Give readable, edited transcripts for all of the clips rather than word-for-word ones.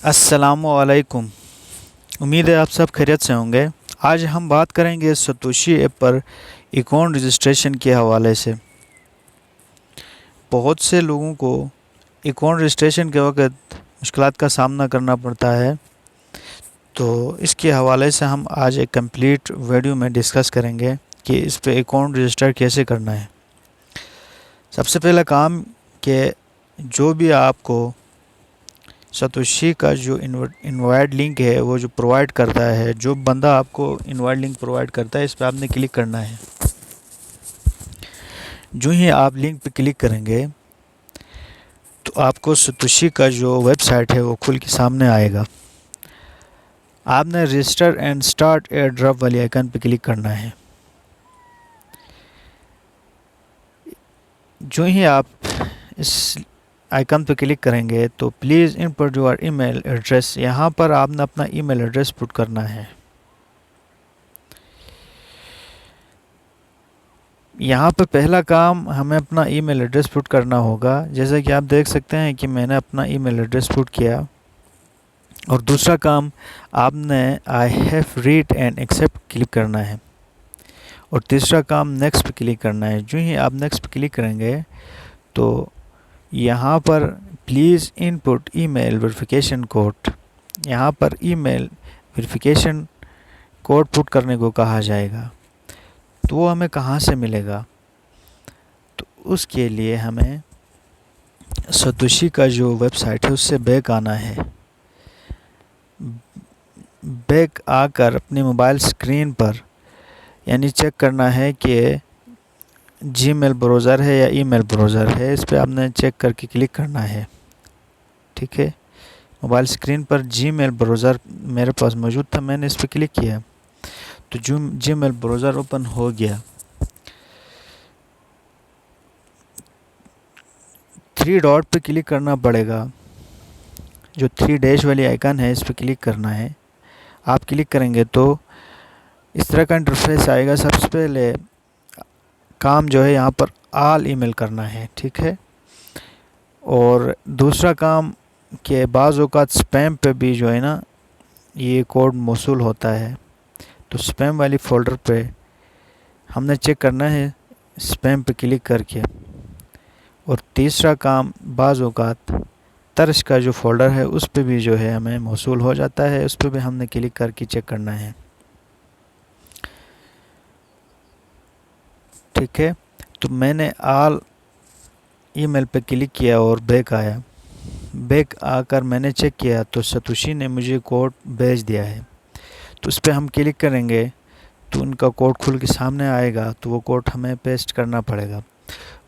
अस्सलामु अलैकुम। उम्मीद है आप सब खैरियत से होंगे। आज हम बात करेंगे सतोशी ऐप पर अकाउंट रजिस्ट्रेशन के हवाले से। बहुत से लोगों को अकाउंट रजिस्ट्रेशन के वक्त मुश्किलात का सामना करना पड़ता है, तो इसके हवाले से हम आज एक कंप्लीट वीडियो में डिस्कस करेंगे कि इस पे अकाउंट रजिस्टर कैसे करना है। सबसे पहला काम कि जो भी आपको सतोशी का जो इनवाइट लिंक है वो जो प्रोवाइड करता है, जो बंदा आपको इनवाइट लिंक प्रोवाइड करता है, इस पर आपने क्लिक करना है। जो ही आप लिंक पे क्लिक करेंगे तो आपको सतोशी का जो वेबसाइट है वो खुल के सामने आएगा। आपने register and start air drop वाली आइकन पे क्लिक करना है। जो ही आप इस आइकन पे क्लिक करेंगे तो please input your email address, यहाँ पर आपने अपना ईमेल एड्रेस पुट करना है। यहाँ पे पहला काम हमें अपना ईमेल एड्रेस पुट करना होगा। जैसा कि आप देख सकते हैं कि मैंने अपना ईमेल एड्रेस पुट किया। और दूसरा काम आपने I have read and accept click करना है। और तीसरा काम नेक्स्ट पे क्लिक करना है। जो ही आप नेक्स्ट पे क्लिक करेंगे तो यहाँ पर please input email verification code, यहाँ पर ईमेल वेरिफिकेशन कोड पुट करने को कहा जाएगा। तो वो हमें कहाँ से मिलेगा? तो उसके लिए हमें सतोशी का जो वेबसाइट है उससे बैक आना है। बैक आकर अपने मोबाइल स्क्रीन पर यानी चेक करना है कि जीमेल ब्राउज़र है या ईमेल ब्राउज़र है, इस पर आपने चेक करके क्लिक करना है। ठीक है, मोबाइल स्क्रीन पर जीमेल ब्राउज़र मेरे पास मौजूद था, मैंने इस पर क्लिक किया तो जीमेल ब्राउज़र ओपन हो गया। 3 डॉट पे क्लिक करना पड़ेगा। जो 3 डैश वाली आइकन है इस पर क्लिक करना है। आप क्लिक करेंगे तो इस तरह का इंटरफेस आएगा। सबसे पहले काम जो है यहाँ पर ऑल ईमेल करना है। ठीक है, और दूसरा काम के बाज़ औक़ात स्पैम पे भी जो है ना ये कोड मौसूल होता है, तो स्पैम वाली फ़ोल्डर पे हमने चेक करना है स्पैम पे क्लिक करके। और तीसरा काम बाज़ औक़ात तर्श का जो फ़ोल्डर है उस पे भी जो है हमें मौसूल हो जाता है, उस पे भी हमने क्लिक करके चेक करना है। ठीक है, तो मैंने ऑल ईमेल पे क्लिक किया और बैक आया। बैक आकर मैंने चेक किया तो सतोशी ने मुझे कोड भेज दिया है। तो उस पर हम क्लिक करेंगे तो उनका कोड खुल के सामने आएगा। तो वो कोड हमें पेस्ट करना पड़ेगा।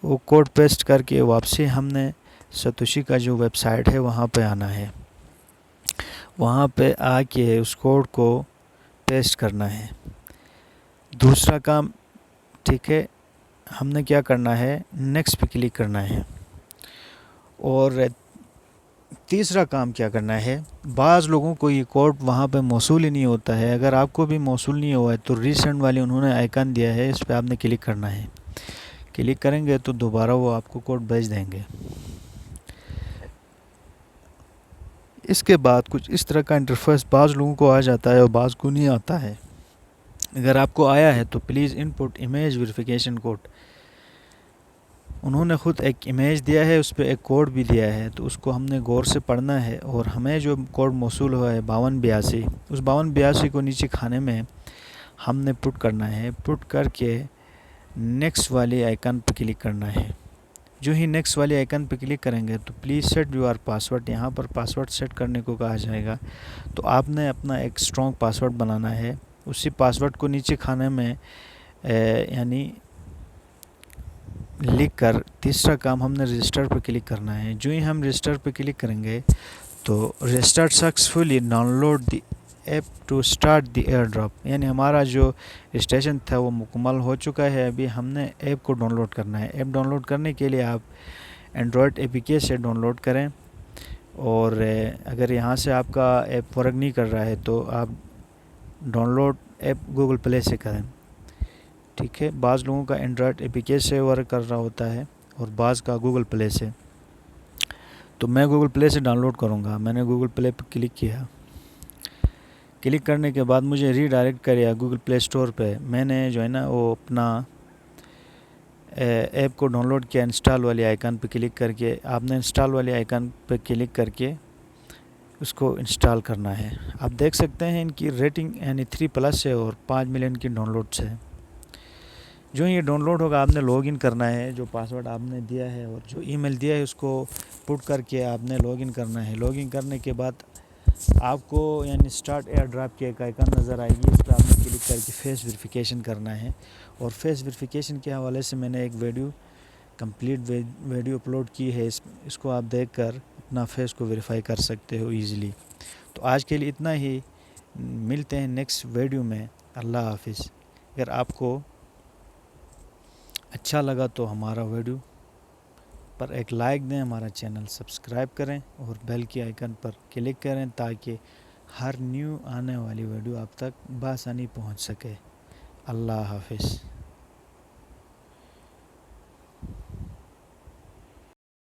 वो कोड पेस्ट करके वापसी हमने सतोशी का जो वेबसाइट है वहाँ पे आना है। वहाँ पे आके उस कोड को पेस्ट करना है। दूसरा काम, ठीक है, हमने क्या करना है, नेक्स्ट पे क्लिक करना है। और तीसरा काम क्या करना है, बाज़ लोगों को ये कोड वहाँ पे मौसूल ही नहीं होता है। अगर आपको भी मौसूल नहीं हुआ है तो रीसेंट वाली उन्होंने आइकन दिया है, इस पर आपने क्लिक करना है। क्लिक करेंगे तो दोबारा वो आपको कोड भेज देंगे। इसके बाद कुछ इस तरह का इंटरफेस बाज़ लोगों को आ जाता है और बाज़ को नहीं आता है। अगर आपको आया है तो please input image verification code. उन्होंने ख़ुद एक इमेज दिया है, उस पर एक कोड भी दिया है, तो उसको हमने गौर से पढ़ना है। और हमें जो कोड मौसूल हुआ है 5282, उस 5282 को नीचे खाने में हमने पुट करना है। पुट करके नेक्स्ट वाली आइकन पर क्लिक करना है। जो ही नेक्स्ट वाली आइकन पर क्लिक करेंगे तो प्लीज़ सेट योर पासवर्ड, यहाँ पर पासवर्ड सेट करने को कहा जाएगा। तो आपने अपना एक स्ट्रॉन्ग पासवर्ड बनाना है। उसी पासवर्ड को नीचे खाने में यानी लिख कर तीसरा काम हमने रजिस्टर पर क्लिक करना है। जो ही हम रजिस्टर पर क्लिक करेंगे तो register successfully download the app to start the air drop, यानी हमारा जो रजिस्ट्रेशन था वो मुकम्मल हो चुका है। अभी हमने ऐप को डाउनलोड करना है। ऐप डाउनलोड करने के लिए आप एंड्रॉयड एपीके से डाउनलोड करें। और अगर यहाँ से आपका ऐप वर्क नहीं कर रहा है तो आप डाउनलोड ऐप गूगल प्ले से करें। ठीक है, बाज़ लोगों का एंड्रॉयड एपीके से वर्क कर रहा होता है और बाज़ का गूगल प्ले से। تو میں گوگل پلے سے ڈاؤن لوڈ کروں گا. میں نے گوگل پلے پہ کلک کیا. کلک کرنے کے بعد مجھے ری ڈائریکٹ کریا گوگل پلے اسٹور پہ. میں نے جو ہے نا وہ اپنا ایپ کو ڈاؤن لوڈ کیا. انسٹال والے آئیکن پہ کلک کر کے آپ نے انسٹال والے آئیکن پہ کلک کر کے اس کو انسٹال کرنا ہے. آپ دیکھ سکتے ہیں ان کی ریٹنگ یعنی 3+ ہے اور 5 ملین کی ڈاؤن لوڈس ہے. جو یہ ڈاؤن لوڈ ہوگا آپ نے لاگ ان کرنا ہے. جو پاسورڈ آپ نے دیا ہے اور جو ای میل دیا ہے اس کو پٹ کر کے آپ نے لاگ ان کرنا ہے. لاگ ان کرنے کے بعد آپ کو یعنی اسٹارٹ ایئر ڈراپ کی ایک آئیکن نظر آئے گی. اس پہ آپ نے کلک کر کے فیس ویریفیکیشن کرنا ہے. اور فیس ویریفیکیشن کے حوالے سے میں نے ایک کمپلیٹ ویڈیو اپلوڈ کی ہے. اس کو آپ دیکھ کر اپنا فیس کو ویریفائی کر سکتے ہو ایزیلی. تو آج کے لیے اتنا ہی. ملتے ہیں نیکسٹ ویڈیو میں. اللہ حافظ. اگر آپ کو اچھا لگا تو ہمارا ویڈیو پر ایک لائک دیں, ہمارا چینل سبسکرائب کریں اور بیل کی آئیکن پر کلک کریں تاکہ ہر نیو آنے والی ویڈیو آپ تک بآسانی پہنچ سکے. اللہ حافظ.